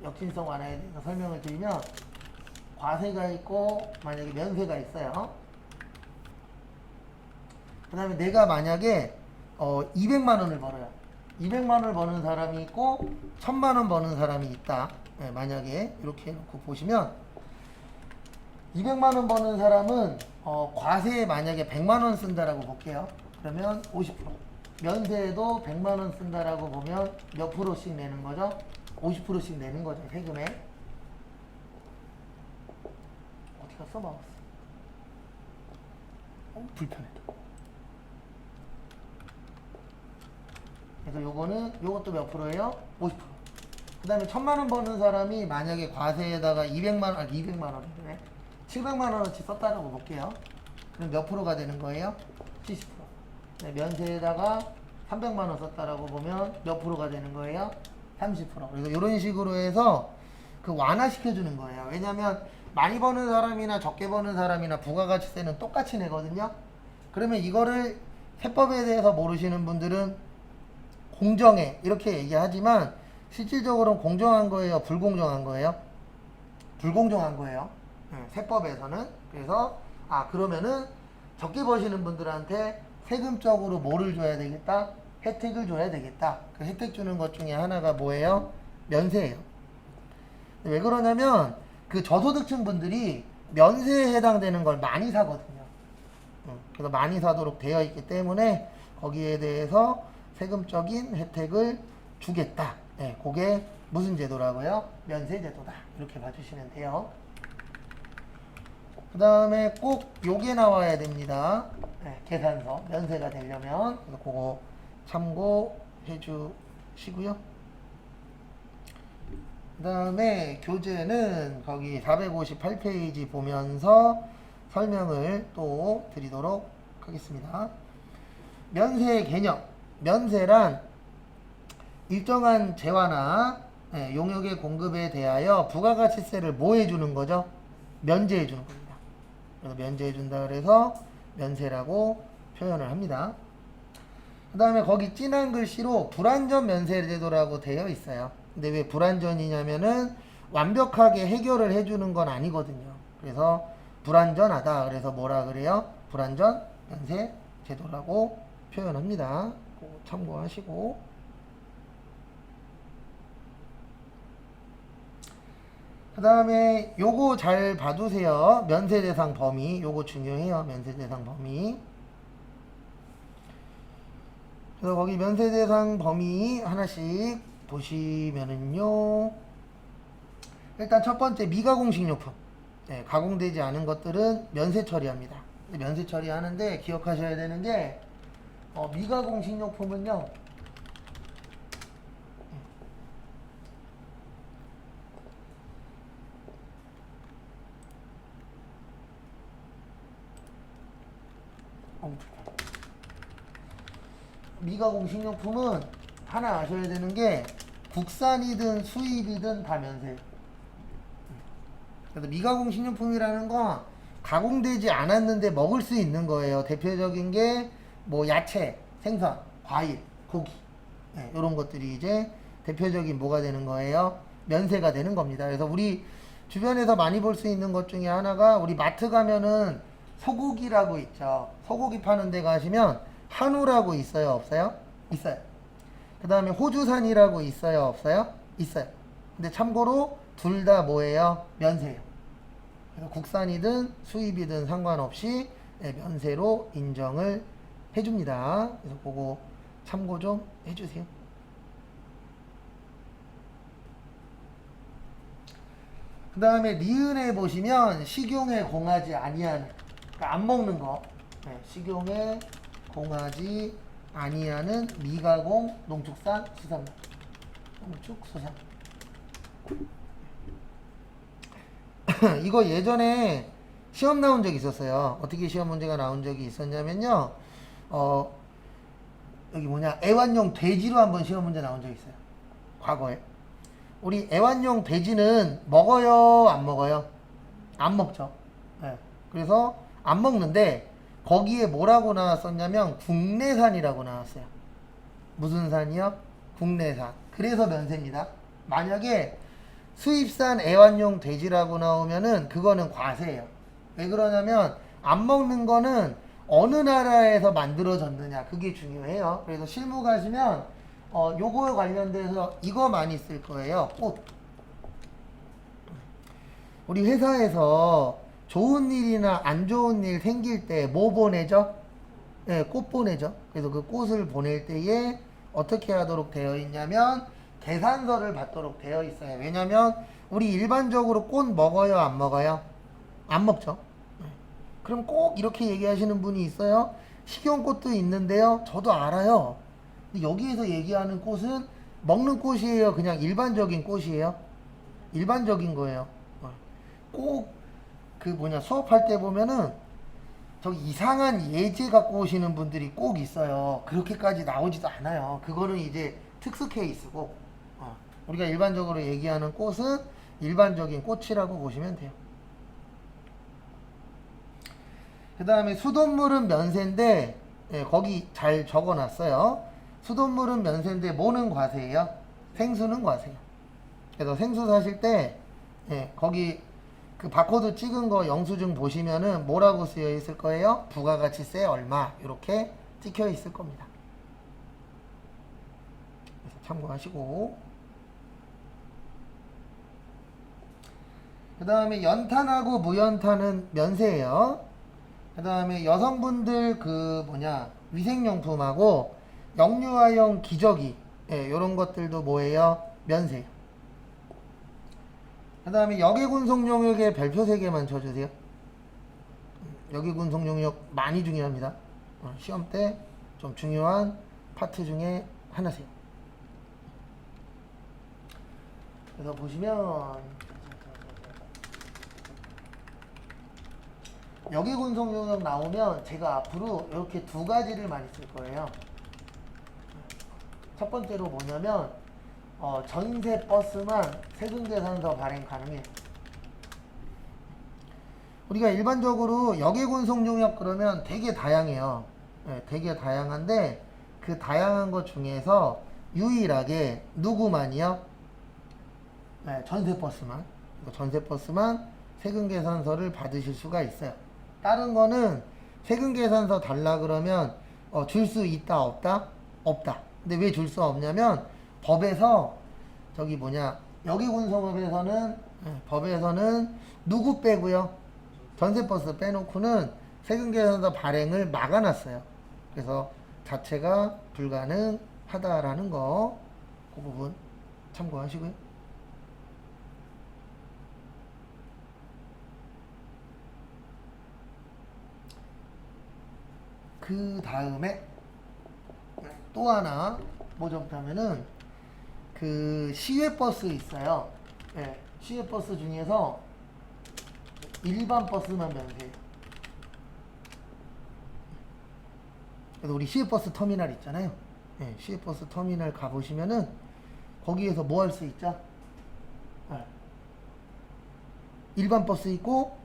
Speaker 1: 역진성 완화에 대해서 설명을 드리면 과세가 있고 만약에 면세가 있어요. 그 다음에 내가 만약에 200만 원을 벌어요. 200만 원을 버는 사람이 있고 1000만 원 버는 사람이 있다. 네, 만약에 이렇게 해놓고 보시면 200만 원 버는 사람은 과세에 만약에 100만 원 쓴다라고 볼게요. 그러면 50%. 면세에도 100만 원 쓴다라고 보면 몇 프로씩 내는 거죠? 50%씩 내는 거죠. 세금에. 어디 갔어? 마우스. 불편해. 그래서 요것도 몇 프로예요? 50%. 그 다음에 1000만 원 버는 사람이 만약에 과세에다가 200만 원이네. 700만 원어치 썼다라고 볼게요. 그럼 몇 프로가 되는 거예요? 70%. 네, 면세에다가 300만 원 썼다라고 보면 몇 프로가 되는 거예요? 30%. 그래서 이런 식으로 해서 그 완화시켜 주는 거예요. 왜냐면 많이 버는 사람이나 적게 버는 사람이나 부가가치세는 똑같이 내거든요. 그러면 이거를 세법에 대해서 모르시는 분들은 공정해 이렇게 얘기하지만 실질적으로는 공정한 거예요? 불공정한 거예요? 불공정한 거예요. 세법에서는. 그래서 그러면은 적게 버시는 분들한테 세금적으로 뭐를 줘야 되겠다? 혜택을 줘야 되겠다. 그 혜택 주는 것 중에 하나가 뭐예요? 면세예요. 왜 그러냐면 그 저소득층 분들이 면세에 해당되는 걸 많이 사거든요. 그래서 많이 사도록 되어 있기 때문에 거기에 대해서 세금적인 혜택을 주겠다. 네, 그게 무슨 제도라고요? 면세제도다. 이렇게 봐주시면 돼요. 그 다음에 꼭 요게 나와야 됩니다. 네, 계산서. 면세가 되려면. 그래서 그거 참고해 주시고요. 그 다음에 교재는 거기 458페이지 보면서 설명을 또 드리도록 하겠습니다. 면세의 개념. 면세란 일정한 재화나 용역의 공급에 대하여 부가가치세를 뭐 해주는 거죠? 면제해 주는 겁니다. 그래서 면제해 준다 그래서 면세라고 표현을 합니다. 그 다음에 거기 진한 글씨로 불완전 면세제도라고 되어 있어요. 근데 왜 불완전이냐면은 완벽하게 해결을 해주는 건 아니거든요. 그래서 불완전하다. 그래서 뭐라 그래요? 불완전 면세제도라고 표현합니다. 참고하시고. 그 다음에 요거 잘 봐두세요. 면세대상 범위. 요거 중요해요. 면세대상 범위. 그래서 거기 면세대상 범위 하나씩 보시면은요. 일단 첫 번째 미가공식료품. 네, 가공되지 않은 것들은 면세 처리합니다. 면세 처리하는데 기억하셔야 되는 게 미가공식료품은요. 미가공 식료품은 하나 아셔야 되는 게 국산이든 수입이든 다 면세. 그래서 미가공 식료품이라는 건 가공되지 않았는데 먹을 수 있는 거예요. 대표적인 게 뭐 야채, 생선, 과일, 고기 이런 것들이 이제 대표적인 뭐가 되는 거예요? 면세가 되는 겁니다. 그래서 우리 주변에서 많이 볼 수 있는 것 중에 하나가 우리 마트 가면은 소고기라고 있죠. 소고기 파는 데 가시면 한우라고 있어요? 없어요? 있어요. 그 다음에 호주산이라고 있어요? 없어요? 있어요. 근데 참고로 둘 다 뭐예요? 면세예요. 그래서 국산이든 수입이든 상관없이 면세로 인정을 해줍니다. 그래서 그거 참고 좀 해주세요. 그 다음에 니은에 보시면 식용에 공하지 아니하는, 그러니까 안 먹는 거, 식용에 공하지 아니하는 미가공 농축산 수산물, 농축수산. 이거 예전에 시험 나온 적이 있었어요. 어떻게 시험 문제가 나온 적이 있었냐면요. 여기 뭐냐, 애완용 돼지로 한번 시험 문제 나온 적이 있어요. 과거에. 우리 애완용 돼지는 먹어요, 안 먹어요? 안 먹죠. 그래서 안 먹는데 거기에 뭐라고 나왔었냐면 국내산이라고 나왔어요. 무슨 산이요? 국내산. 그래서 면세입니다. 만약에 수입산 애완용 돼지라고 나오면은 그거는 과세예요. 왜 그러냐면 안 먹는 거는 어느 나라에서 만들어졌느냐, 그게 중요해요. 그래서 실무 가시면 요거에 관련돼서 이거 많이 쓸 거예요. 꽃. 우리 회사에서 좋은 일이나 안 좋은 일 생길 때 뭐 보내죠? 꽃 보내죠. 그래서 그 꽃을 보낼 때에 어떻게 하도록 되어 있냐면 계산서를 받도록 되어 있어요. 왜냐면 우리 일반적으로 꽃 먹어요, 안 먹어요? 안 먹죠. 그럼 꼭 이렇게 얘기하시는 분이 있어요. 식용꽃도 있는데요. 저도 알아요. 근데 여기에서 얘기하는 꽃은 먹는 꽃이에요? 그냥 일반적인 꽃이에요? 일반적인 거예요. 꼭 수업할 때 보면은 저기 이상한 예제 갖고 오시는 분들이 꼭 있어요. 그렇게까지 나오지도 않아요. 그거는 이제 특수 케이스고, 우리가 일반적으로 얘기하는 꽃은 일반적인 꽃이라고 보시면 돼요. 그 다음에 수돗물은 면세인데, 거기 잘 적어놨어요. 수돗물은 면세인데 뭐는 과세예요? 생수는 과세예요. 그래서 생수 사실 때 거기 그 바코드 찍은 거 영수증 보시면은 뭐라고 쓰여 있을 거예요? 부가가치세 얼마 이렇게 찍혀 있을 겁니다. 그래서 참고하시고, 그 다음에 연탄하고 무연탄은 면세예요. 그 다음에 여성분들 위생용품하고 역류화용 기저귀 이런 것들도 뭐예요? 면세예요. 그 다음에 역외군속용역의 별표 3개만 쳐주세요. 역외군속용역 많이 중요합니다. 시험 때 좀 중요한 파트 중에 하나세요. 그래서 보시면 역외군속용역 나오면 제가 앞으로 이렇게 2가지를 많이 쓸 거예요. 첫 번째로 뭐냐면 전세 버스만 세금계산서 발행 가능해요. 우리가 일반적으로 역외군속용역 그러면 되게 다양해요. 되게 다양한데 그 다양한 것 중에서 유일하게 누구만이요? 전세 버스만. 전세 버스만 세금계산서를 받으실 수가 있어요. 다른 거는 세금계산서 달라 그러면 줄 수 있다 없다? 없다. 근데 왜 줄 수 없냐면 법에서 법에서는 누구 빼고요? 전세버스 빼놓고는 세금계산서 발행을 막아놨어요. 그래서 자체가 불가능하다라는 거, 그 부분 참고하시고요. 그 다음에 또 하나 뭐 적다면은 그 시외버스 있어요. 시외버스 중에서 일반 버스만 면세예요. 그래서 우리 시외버스 터미널 있잖아요. 예, 시외버스 터미널 가보시면은 거기에서 뭐 할 수 있죠? 예. 일반 버스 있고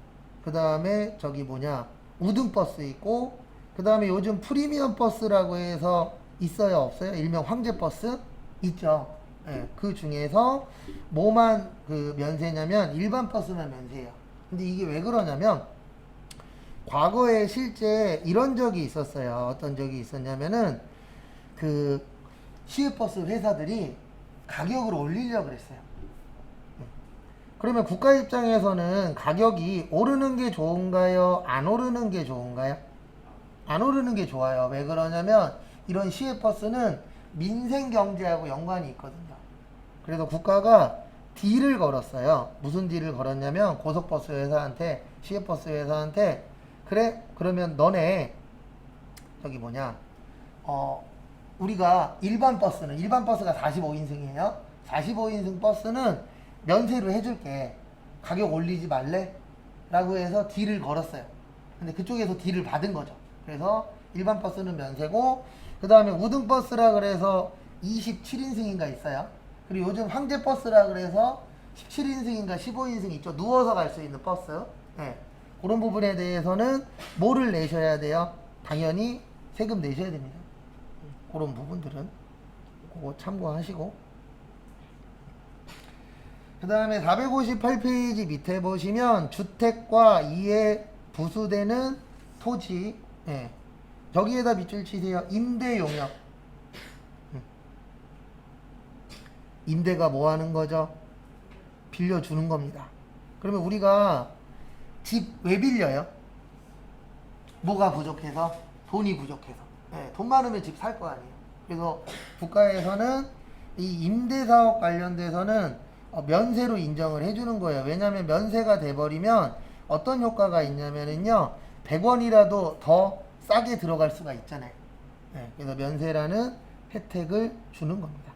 Speaker 1: 그 다음에 저기 뭐냐 우등버스 있고 그 다음에 요즘 프리미엄 버스라고 해서 있어요 없어요? 일명 황제버스 있죠. 예, 그 중에서 뭐만 그 면세냐면 일반 버스만 면세예요. 근데 이게 왜 그러냐면 과거에 실제 이런 적이 있었어요. 어떤 적이 있었냐면은 그 시외버스 회사들이 가격을 올리려고 그랬어요. 그러면 국가 입장에서는 가격이 오르는 게 좋은가요? 안 오르는 게 좋은가요? 안 오르는 게 좋아요. 왜 그러냐면 이런 시외버스는 민생 경제하고 연관이 있거든요. 그래서 국가가 딜을 걸었어요. 무슨 딜을 걸었냐면 고속버스 회사한테 시외버스 회사한테 그래 그러면 너네 저기 뭐냐 우리가 일반 버스가 45인승이에요. 45인승 버스는 면세로 해줄게. 가격 올리지 말래? 라고 해서 딜을 걸었어요. 근데 그쪽에서 딜을 받은 거죠. 그래서 일반 버스는 면세고 그 다음에 우등버스라 그래서 27인승인가 있어요. 그리고 요즘 황제버스라 그래서 17인승인가 15인승 있죠. 누워서 갈 수 있는 버스. 네. 그런 부분에 대해서는 뭐를 내셔야 돼요? 당연히 세금 내셔야 됩니다. 그런 부분들은 그거 참고하시고 그 다음에 458페이지 밑에 보시면 주택과 이에 부수되는 토지 예. 저기에다 밑줄 치세요. 임대 용역. 임대가 뭐 하는 거죠? 빌려주는 겁니다. 그러면 우리가 집 왜 빌려요? 뭐가 부족해서? 돈이 부족해서. 예, 돈 많으면 집 살 거 아니에요. 그래서 국가에서는 이 임대사업 관련돼서는 면세로 인정을 해주는 거예요. 왜냐하면 면세가 돼버리면 어떤 효과가 있냐면은요 100원이라도 더 싸게 들어갈 수가 있잖아요. 예, 그래서 면세라는 혜택을 주는 겁니다.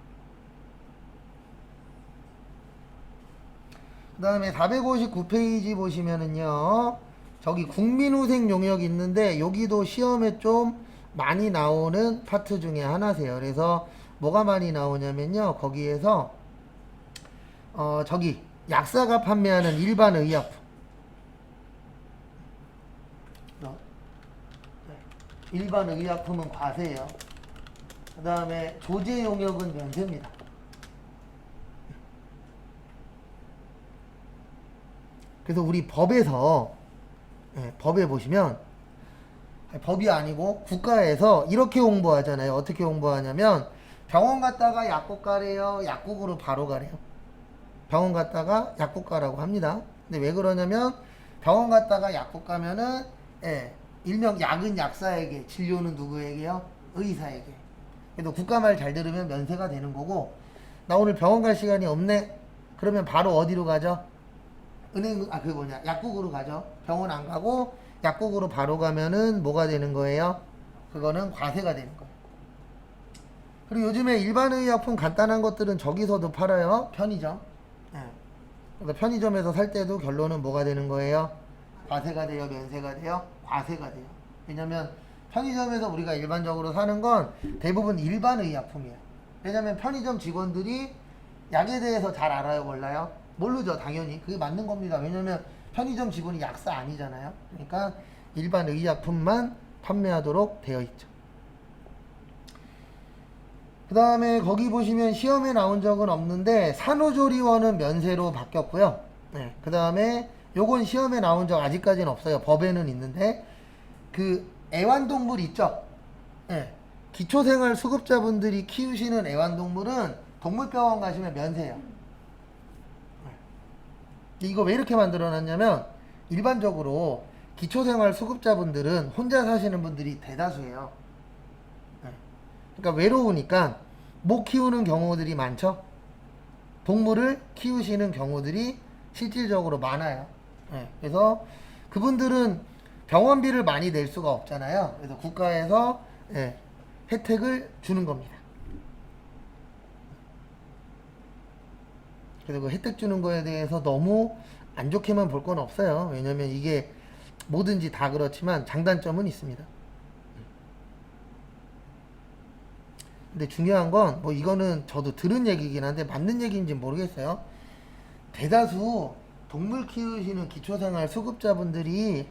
Speaker 1: 그 다음에 459페이지 보시면은요 저기 국민후생 용역 있는데 여기도 시험에 좀 많이 나오는 파트 중에 하나세요. 그래서 뭐가 많이 나오냐면요 거기에서 저기 약사가 판매하는 일반 의약품 일반 의약품은 과세예요. 그 다음에 조제 용역은 면세입니다. 그래서 우리 법에서 법에 보시면 법이 아니고 국가에서 이렇게 홍보하잖아요. 어떻게 홍보하냐면 병원 갔다가 약국 가래요. 약국으로 바로 가래요. 병원 갔다가 약국 가라고 합니다. 근데 왜 그러냐면 병원 갔다가 약국 가면은 일명 약은 약사에게 진료는 누구에게요? 의사에게. 그래서 국가 말 잘 들으면 면세가 되는 거고 나 오늘 병원 갈 시간이 없네. 그러면 바로 어디로 가죠? 약국으로 가죠. 병원 안 가고 약국으로 바로 가면은 뭐가 되는 거예요? 그거는 과세가 되는 거예요. 그리고 요즘에 일반 의약품 간단한 것들은 저기서도 팔아요. 편의점. 그래서 편의점에서 살 때도 결론은 뭐가 되는 거예요? 과세가 돼요? 면세가 돼요? 과세가 돼요. 왜냐면 편의점에서 우리가 일반적으로 사는 건 대부분 일반 의약품이에요. 왜냐면 편의점 직원들이 약에 대해서 잘 알아요? 몰라요? 모르죠. 당연히 그게 맞는 겁니다. 왜냐면 편의점 직원이 약사 아니잖아요. 그러니까 일반 의약품만 판매하도록 되어 있죠. 그 다음에 거기 보시면 시험에 나온 적은 없는데 산후조리원은 면세로 바뀌었고요. 그 다음에 요건 시험에 나온 적 아직까지는 없어요. 법에는 있는데 그 애완동물 있죠. 기초생활 수급자분들이 키우시는 애완동물은 동물병원 가시면 면세예요. 이거 왜 이렇게 만들어놨냐면 일반적으로 기초생활 수급자분들은 혼자 사시는 분들이 대다수예요. 그러니까 외로우니까 못 키우는 경우들이 많죠. 동물을 키우시는 경우들이 실질적으로 많아요. 그래서 그분들은 병원비를 많이 낼 수가 없잖아요. 그래서 국가에서 혜택을 주는 겁니다. 그래서 그 혜택 주는 거에 대해서 너무 안 좋게만 볼 건 없어요. 왜냐면 이게 뭐든지 다 그렇지만 장단점은 있습니다. 근데 중요한 건 뭐 이거는 저도 들은 얘기긴 한데 맞는 얘기인지 모르겠어요. 대다수 동물 키우시는 기초생활 수급자분들이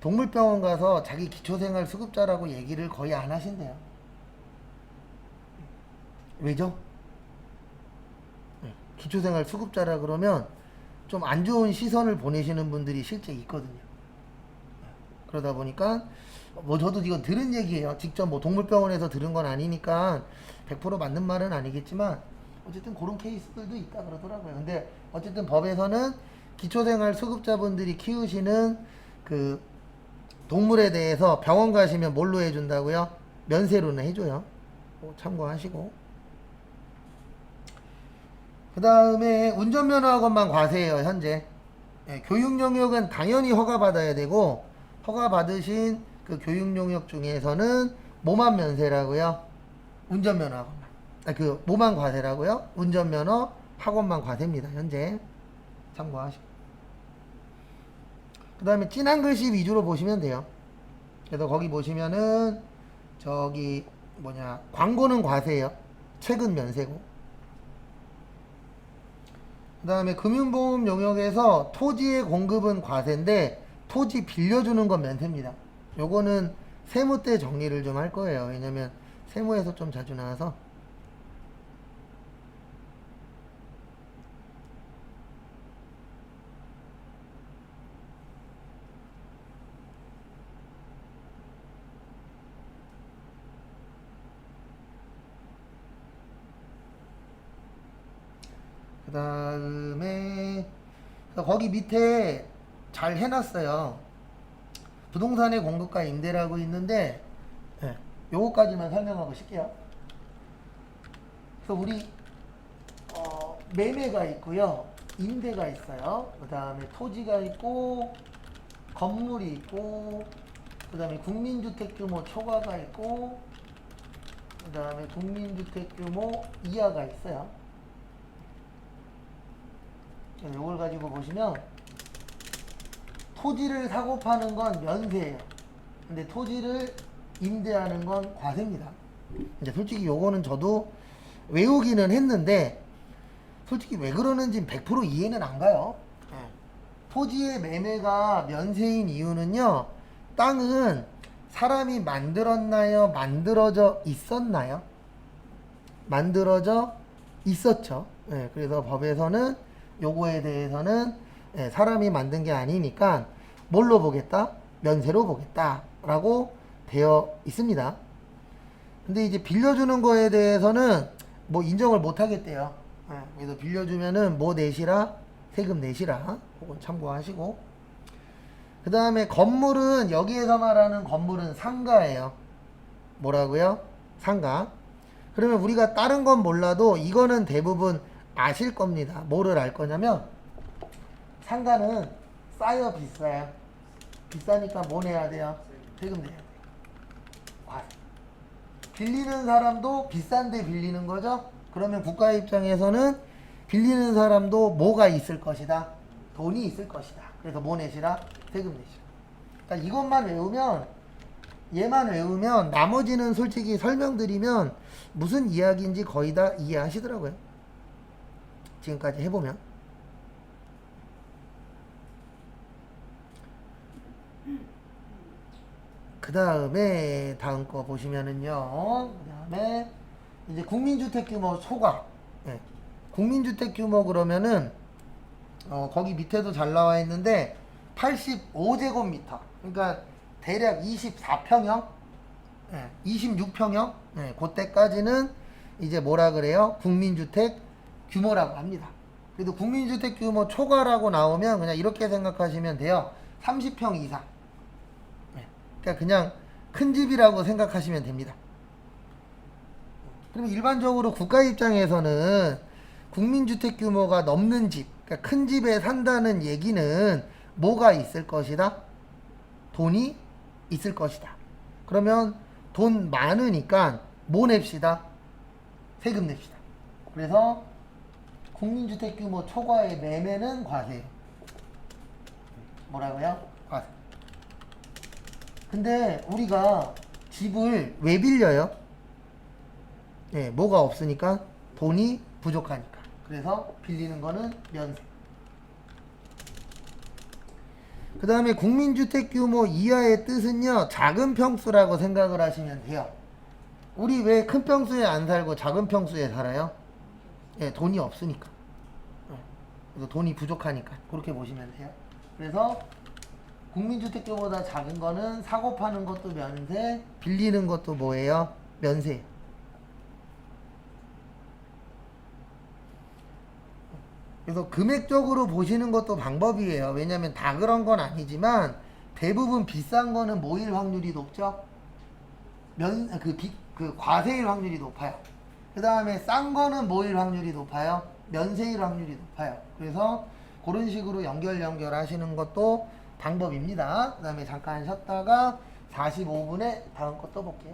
Speaker 1: 동물병원 가서 자기 기초생활 수급자라고 얘기를 거의 안 하신대요. 왜죠? 기초생활 수급자라 그러면 좀 안 좋은 시선을 보내시는 분들이 실제 있거든요. 그러다 보니까 뭐 저도 이건 들은 얘기예요. 직접 뭐 동물병원에서 들은 건 아니니까 100% 맞는 말은 아니겠지만 어쨌든 그런 케이스들도 있다 그러더라고요. 근데 어쨌든 법에서는 기초생활 수급자분들이 키우시는 그 동물에 대해서 병원 가시면 뭘로 해준다고요? 면세로는 해줘요. 참고하시고. 그 다음에 운전면허학원만 과세예요, 현재. 예, 교육 영역은 당연히 허가받아야 되고, 허가받으신 그 교육 영역 중에서는 모만 면세라고요. 운전면허학원만. 모만 과세라고요. 운전면허 학원만 과세입니다, 현재. 참고하시고. 그 다음에 진한 글씨 위주로 보시면 돼요. 그래서 거기 보시면은, 광고는 과세예요. 책은 면세고. 그 다음에 금융보험 영역에서 토지의 공급은 과세인데 토지 빌려주는 건 면세입니다. 요거는 세무 때 정리를 좀 할 거예요. 왜냐면 세무에서 좀 자주 나와서. 그 다음에 거기 밑에 잘 해놨어요. 부동산의 공급과 임대라고 있는데 요거까지만 설명하고 싶게요. 그래서 우리 매매가 있고요, 임대가 있어요. 그 다음에 토지가 있고 건물이 있고 그 다음에 국민주택 규모 초과가 있고 그 다음에 국민주택 규모 이하가 있어요. 이걸 가지고 보시면 토지를 사고 파는 건 면세예요. 근데 토지를 임대하는 건 과세입니다. 이제 솔직히 요거는 저도 외우기는 했는데 솔직히 왜 그러는지 100% 이해는 안 가요. 토지의 매매가 면세인 이유는요, 땅은 사람이 만들었나요? 만들어져 있었나요? 만들어져 있었죠. 그래서 법에서는 요거에 대해서는 사람이 만든 게 아니니까 뭘로 보겠다? 면세로 보겠다 라고 되어 있습니다. 근데 이제 빌려주는 거에 대해서는 뭐 인정을 못 하겠대요. 그래서 빌려주면은 뭐 내시라? 세금 내시라. 그건 참고하시고. 그 다음에 건물은 여기에서 말하는 건물은 상가예요. 뭐라고요? 상가. 그러면 우리가 다른 건 몰라도 이거는 대부분 아실 겁니다. 뭐를 알 거냐면 상가는 싸요, 비싸요? 비싸니까 뭐 내야 돼요? 세금 내야 돼요. 빌리는 사람도 비싼데 빌리는 거죠? 그러면 국가 입장에서는 빌리는 사람도 뭐가 있을 것이다? 돈이 있을 것이다. 그래서 뭐 내시라? 세금 내시라. 그러니까 이것만 외우면, 얘만 외우면 나머지는 솔직히 설명드리면 무슨 이야기인지 거의 다 이해하시더라고요. 지금까지 해보면. 그 다음에 다음 거 보시면은요, 그 다음에 이제 국민주택 규모 초과. 국민주택 규모 그러면은 거기 밑에도 잘 나와 있는데 85제곱미터, 그러니까 대략 24평형, 26평형, 그때까지는 이제 뭐라 그래요? 국민주택 규모라고 합니다. 그래도 국민주택 규모 초과라고 나오면 그냥 이렇게 생각하시면 돼요. 30평 이상. 그러니까 그냥 큰 집이라고 생각하시면 됩니다. 그럼 일반적으로 국가 입장에서는 국민주택 규모가 넘는 집, 그러니까 큰 집에 산다는 얘기는 뭐가 있을 것이다? 돈이 있을 것이다. 그러면 돈 많으니까 뭐 냅시다? 세금 냅시다. 그래서 국민주택 규모 초과의 매매는 과세예요. 뭐라고요? 과세. 근데 우리가 집을 왜 빌려요? 네, 뭐가 없으니까 돈이 부족하니까. 그래서 빌리는 거는 면세. 그 다음에 국민주택 규모 이하의 뜻은요, 작은 평수라고 생각을 하시면 돼요. 우리 왜 큰 평수에 안 살고 작은 평수에 살아요? 예, 돈이 없으니까. 그래서 돈이 부족하니까. 그렇게 보시면 돼요. 그래서 국민주택 규모보다 작은 거는 사고 파는 것도 면세, 빌리는 것도 뭐예요? 면세. 그래서 금액적으로 보시는 것도 방법이에요. 왜냐면 다 그런 건 아니지만 대부분 비싼 거는 뭐일 확률이 높죠? 그 과세일 확률이 높아요. 그 다음에 싼 거는 뭐일 확률이 높아요? 면세일 확률이 높아요. 그래서 그런 식으로 연결하시는 것도 방법입니다. 그 다음에 잠깐 쉬었다가 45분에 다음 거 또 볼게요.